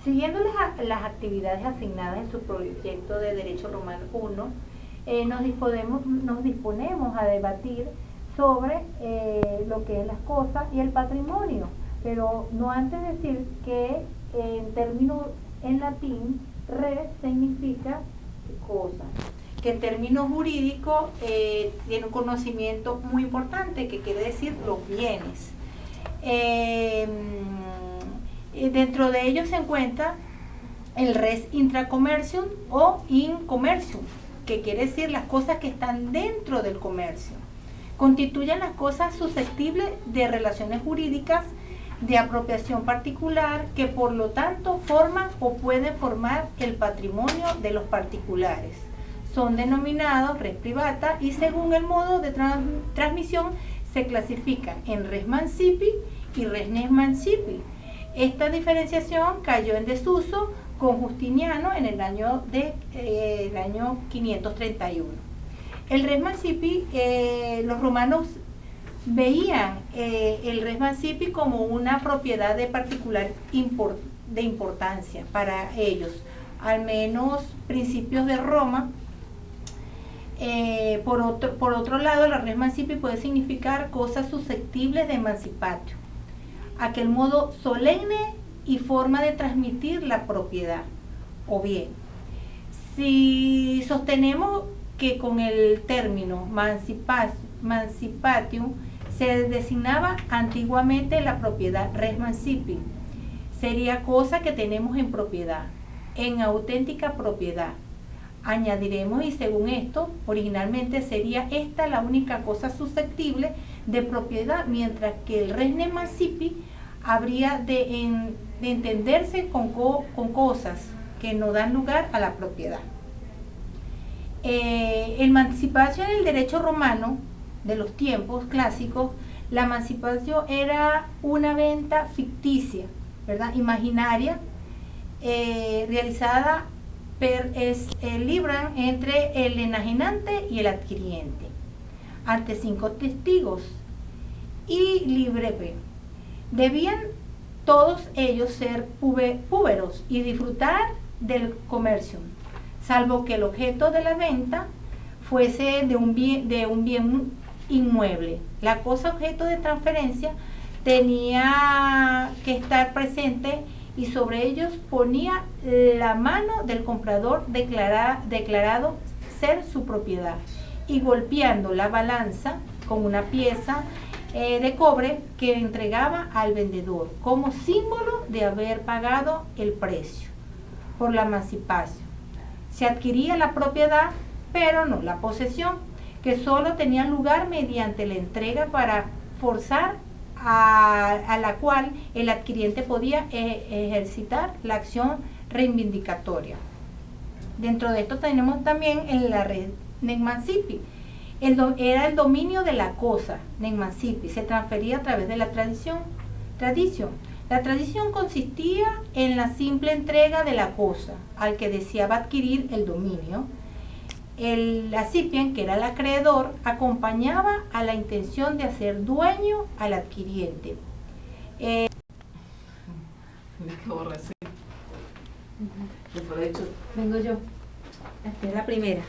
Siguiendo las actividades asignadas en su proyecto de Derecho Romano 1, nos disponemos a debatir sobre lo que es las cosas y el patrimonio, pero no antes de decir que en términos en latín, res significa cosa, que en términos jurídicos tiene un conocimiento muy importante, que quiere decir los bienes. Dentro de ellos se encuentra el res intracommercium o in commercium, que quiere decir las cosas que están dentro del comercio. Constituyen las cosas susceptibles de relaciones jurídicas de apropiación particular, que por lo tanto forman o pueden formar el patrimonio de los particulares. Son denominados res privata y según el modo de transmisión se clasifican en res mancipi y res non mancipi. Esta diferenciación cayó en desuso con Justiniano en el año 531. El res mancipi, los romanos veían el res mancipi como una propiedad de particular de importancia para ellos, al menos principios de Roma. Por otro lado, la res mancipi puede significar cosas susceptibles de emancipatio, aquel modo solemne y forma de transmitir la propiedad. O bien, si sostenemos que con el término mancipatium se designaba antiguamente la propiedad res mancipi, sería cosa que tenemos en propiedad, en auténtica propiedad. Añadiremos, y según esto, originalmente sería esta la única cosa susceptible de propiedad, mientras que el res non mancipi habría de entenderse con cosas que no dan lugar a la propiedad. Emancipación en el derecho romano de los tiempos clásicos, la emancipación era una venta ficticia, ¿verdad? Imaginaria, realizada libran entre el enajenante y el adquiriente, ante 5 testigos y librepe. Debían todos ellos ser púberos y disfrutar del comercio, salvo que el objeto de la venta fuese de un bien inmueble. La cosa objeto de transferencia tenía que estar presente y sobre ellos ponía la mano del comprador declarado ser su propiedad, y golpeando la balanza con una pieza de cobre que entregaba al vendedor como símbolo de haber pagado el precio por la emancipación. Se adquiría la propiedad, pero no la posesión, que solo tenía lugar mediante la entrega para forzar a la cual el adquiriente podía ejercitar la acción reivindicatoria. Dentro de esto tenemos también en la res non mancipi. Era el dominio de la cosa, non mancipi, se transfería a través de la tradición. La tradición consistía en la simple entrega de la cosa al que deseaba adquirir el dominio. El acipien, que era el acreedor, acompañaba a la intención de hacer dueño al adquiriente. Vengo yo. Esta es la primera.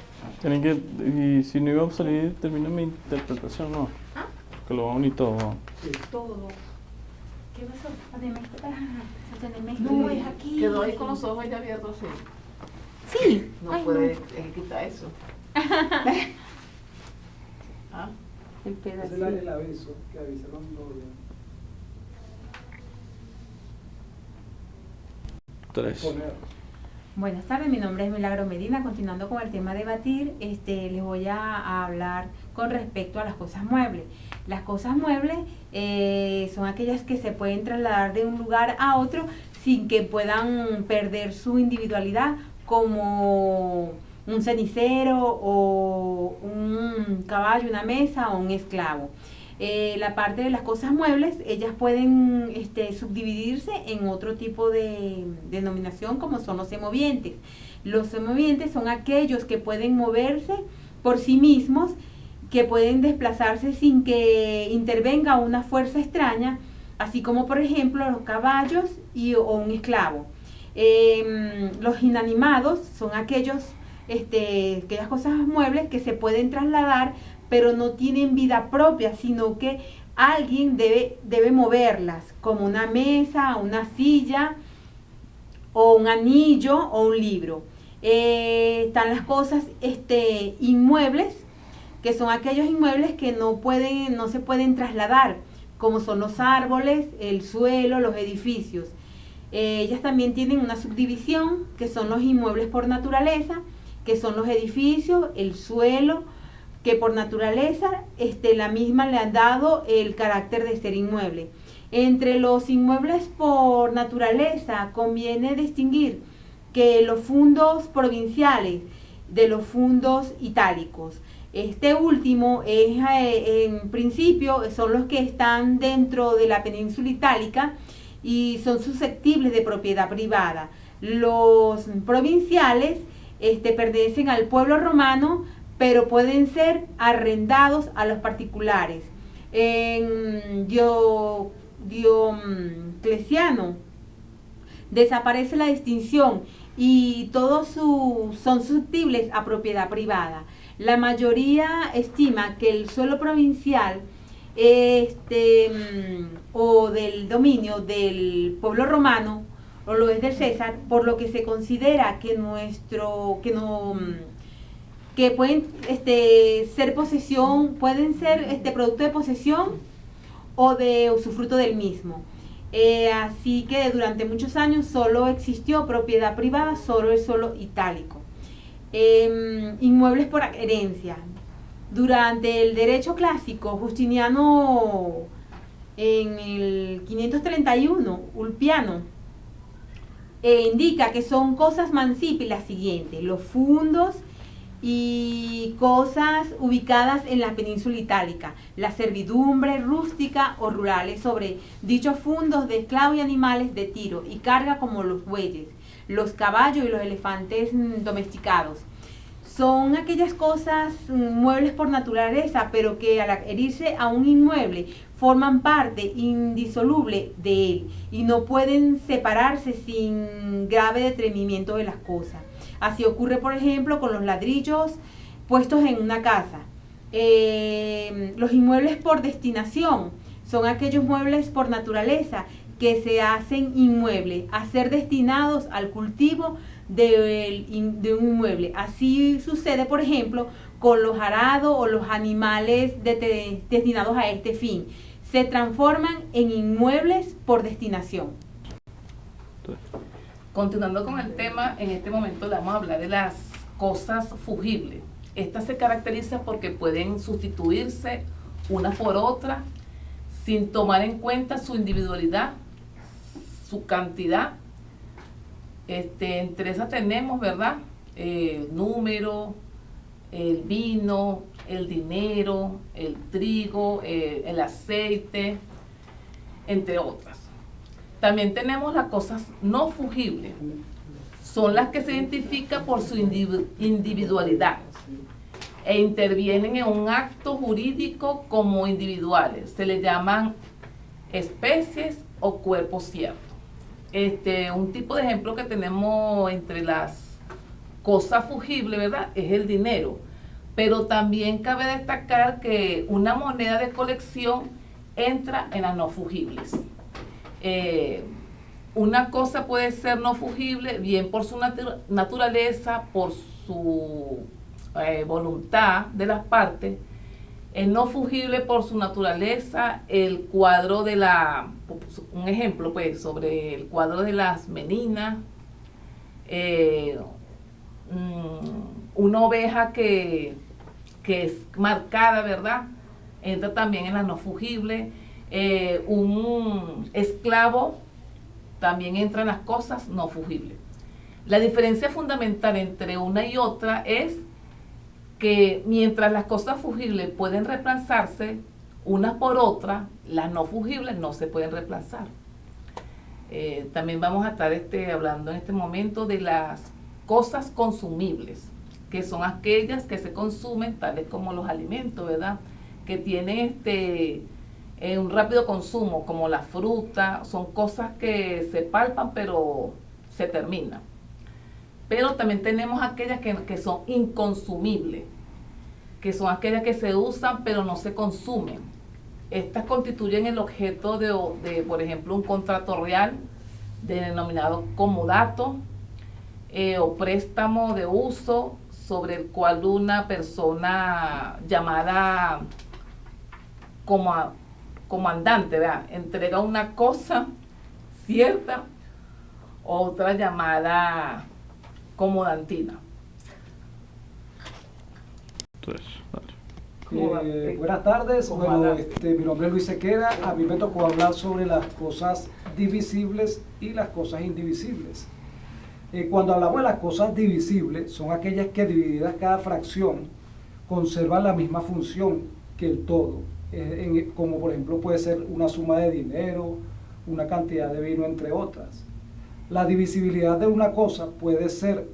Y si no iba a salir, termina mi interpretación, ¿no? ¿Ah? Que lo van y todo. Sí. Todo. ¿Qué pasó? No, es aquí. Quedó ahí con los ojos ya abiertos, sí. Sí. No ay, puede no. quitar eso. ¿Ah? El pedacito. Es el aviso que avisa los novios. 3. Buenas tardes, mi nombre es Milagro Medina. Continuando con el tema a debatir, les voy a hablar con respecto a las cosas muebles. Las cosas muebles son aquellas que se pueden trasladar de un lugar a otro sin que puedan perder su individualidad, como un cenicero o un caballo, una mesa o un esclavo. La parte de las cosas muebles, ellas pueden subdividirse en otro tipo de denominación, como son los semovientes. Los semovientes son aquellos que pueden moverse por sí mismos, que pueden desplazarse sin que intervenga una fuerza extraña, así como por ejemplo los caballos o un esclavo. Los inanimados son aquellas cosas muebles que se pueden trasladar, pero no tienen vida propia, sino que alguien debe moverlas, como una mesa, una silla, o un anillo, o un libro. Están las cosas inmuebles, que son aquellos inmuebles que no se pueden trasladar, como son los árboles, el suelo, los edificios. Ellas también tienen una subdivisión, que son los inmuebles por naturaleza, que son los edificios, el suelo, que por naturaleza la misma le han dado el carácter de ser inmueble. Entre los inmuebles por naturaleza conviene distinguir que los fundos provinciales de los fundos itálicos. Este último es, en principio, son los que están dentro de la península itálica y son susceptibles de propiedad privada. Los provinciales pertenecen al pueblo romano, pero pueden ser arrendados a los particulares. En Diocleciano desaparece la distinción y todos son susceptibles a propiedad privada. La mayoría estima que el suelo provincial o del dominio del pueblo romano o lo es del César, por lo que se considera que pueden ser posesión, pueden ser producto de posesión o de usufructo del mismo. Así que durante muchos años solo existió propiedad privada, solo el suelo itálico. Inmuebles por herencia. Durante el derecho clásico, Justiniano, en el 531, Ulpiano, indica que son cosas mancipis las siguientes: los fundos y cosas ubicadas en la península itálica, la servidumbre rústica o rurales sobre dichos fundos de esclavos y animales de tiro y carga, como los bueyes, los caballos y los elefantes domesticados. Son aquellas cosas muebles por naturaleza, pero que al adherirse a un inmueble forman parte indisoluble de él y no pueden separarse sin grave detenimiento de las cosas. Así ocurre, por ejemplo, con los ladrillos puestos en una casa. Los inmuebles por destinación son aquellos muebles por naturaleza que se hacen inmuebles, a ser destinados al cultivo de un inmueble. Así sucede, por ejemplo, con los arados o los animales destinados a este fin. Se transforman en inmuebles por destinación. Continuando con el tema, en este momento le vamos a hablar de las cosas fugibles. Estas se caracterizan porque pueden sustituirse una por otra sin tomar en cuenta su individualidad, su cantidad. Entre esas tenemos, ¿verdad?, el número, el vino, el dinero, el trigo, el aceite, entre otras. También tenemos las cosas no fugibles. Son las que se identifican por su individualidad e intervienen en un acto jurídico como individuales. Se les llaman especies o cuerpos ciertos. Un tipo de ejemplo que tenemos entre las cosas fugibles, ¿verdad?, es el dinero. Pero también cabe destacar que una moneda de colección entra en las no fugibles. Una cosa puede ser no fugible bien por su naturaleza, por su voluntad de las partes. Es no fugible por su naturaleza un ejemplo pues sobre el cuadro de las meninas, una oveja que es marcada, ¿verdad?, entra también en la no fugible. Un esclavo también entra en las cosas no fugibles. La diferencia fundamental entre una y otra es que mientras las cosas fugibles pueden reemplazarse unas por otras, las no fugibles no se pueden reemplazar. También vamos a estar hablando en este momento de las cosas consumibles, que son aquellas que se consumen, tales como los alimentos, ¿verdad?, que tienen un rápido consumo, como la fruta. Son cosas que se palpan pero se termina. Pero también tenemos aquellas que son inconsumibles, que son aquellas que se usan pero no se consumen. Estas constituyen el objeto de, por ejemplo, un contrato real, denominado comodato, o préstamo de uso, sobre el cual una persona llamada comandante, ¿verdad?, entrega una cosa cierta, otra llamada comodantina. Entonces, vale. Buenas tardes, bueno, mi nombre es Luis Sequera. A mí me tocó hablar sobre las cosas divisibles y las cosas indivisibles. Cuando hablamos de las cosas divisibles, son aquellas que divididas cada fracción conservan la misma función que el todo, como por ejemplo puede ser una suma de dinero, una cantidad de vino, entre otras. La divisibilidad de una cosa puede ser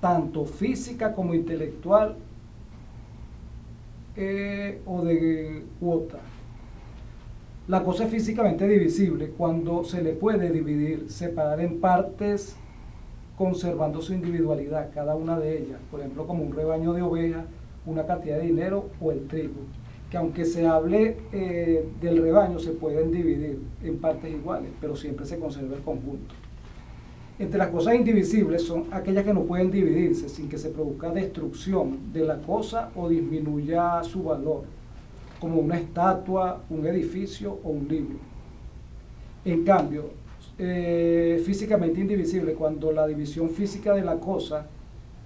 tanto física como intelectual, o de cuota. La cosa es físicamente divisible cuando se le puede dividir, separar en partes, conservando su individualidad, cada una de ellas, por ejemplo como un rebaño de ovejas, una cantidad de dinero o el trigo, que aunque se hable del rebaño, se pueden dividir en partes iguales, pero siempre se conserva el conjunto. Entre las cosas indivisibles son aquellas que no pueden dividirse sin que se produzca destrucción de la cosa o disminuya su valor, como una estatua, un edificio o un libro. En cambio, físicamente indivisible cuando la división física de la cosa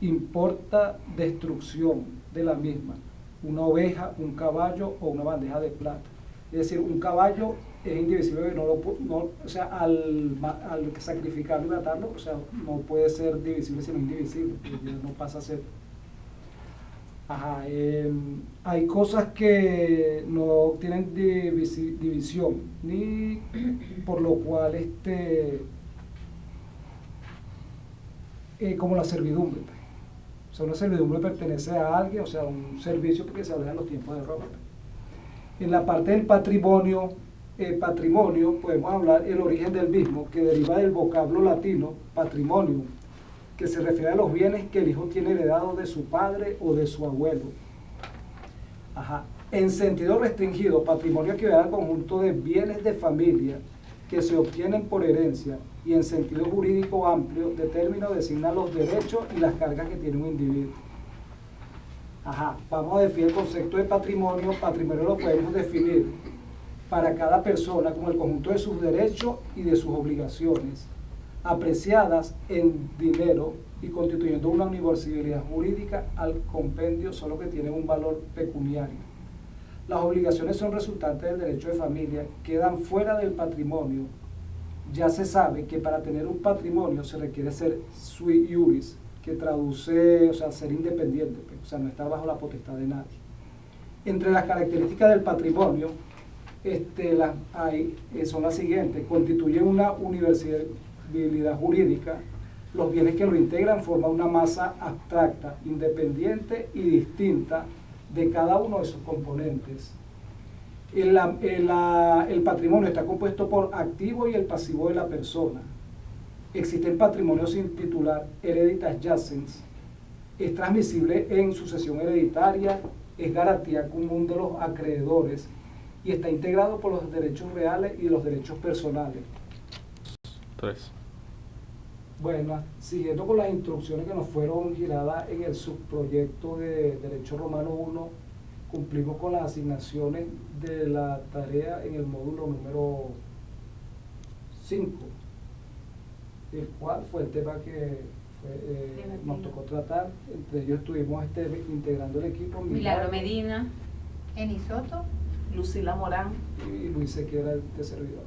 importa destrucción de la misma, una oveja, un caballo o una bandeja de plata. Es decir, un caballo es indivisible, o sea, al sacrificarlo y matarlo, o sea, no puede ser divisible sino indivisible, no pasa a ser. Ajá, hay cosas que no tienen división, ni por lo cual como la servidumbre. O sea, una servidumbre pertenece a alguien, o sea, un servicio, porque se habla en los tiempos de Roma. En la parte del patrimonio, podemos hablar el origen del mismo, que deriva del vocablo latino patrimonium, que se refiere a los bienes que el hijo tiene heredado de su padre o de su abuelo. Ajá. En sentido restringido, patrimonio equivale al conjunto de bienes de familia que se obtienen por herencia, y en sentido jurídico amplio, de término designa los derechos y las cargas que tiene un individuo. Ajá. Vamos a definir el concepto de patrimonio. Patrimonio lo podemos definir para cada persona como el conjunto de sus derechos y de sus obligaciones, apreciadas en dinero y constituyendo una universalidad jurídica al compendio, solo que tienen un valor pecuniario. Las obligaciones son resultantes del derecho de familia, quedan fuera del patrimonio. Ya se sabe que para tener un patrimonio se requiere ser sui iuris, que traduce, o sea, ser independiente, o sea, no estar bajo la potestad de nadie. Entre las características del patrimonio, son las siguientes: constituyen una universalidad jurídica, los bienes que lo integran forman una masa abstracta, independiente y distinta de cada uno de sus componentes. El patrimonio está compuesto por activo y el pasivo de la persona. Existen patrimonios sin titular, hereditas jacens, es transmisible en sucesión hereditaria, es garantía común de los acreedores y está integrado por los derechos reales y los derechos personales. 3. Bueno, siguiendo con las instrucciones que nos fueron giradas en el subproyecto de Derecho Romano 1, cumplimos con las asignaciones de la tarea en el módulo número 5, el cual fue el tema que nos tocó tratar. Entre ellos estuvimos integrando el equipo Milagro Medina, Eni Soto, Lucila Morán y Luis Sequera, de servidor.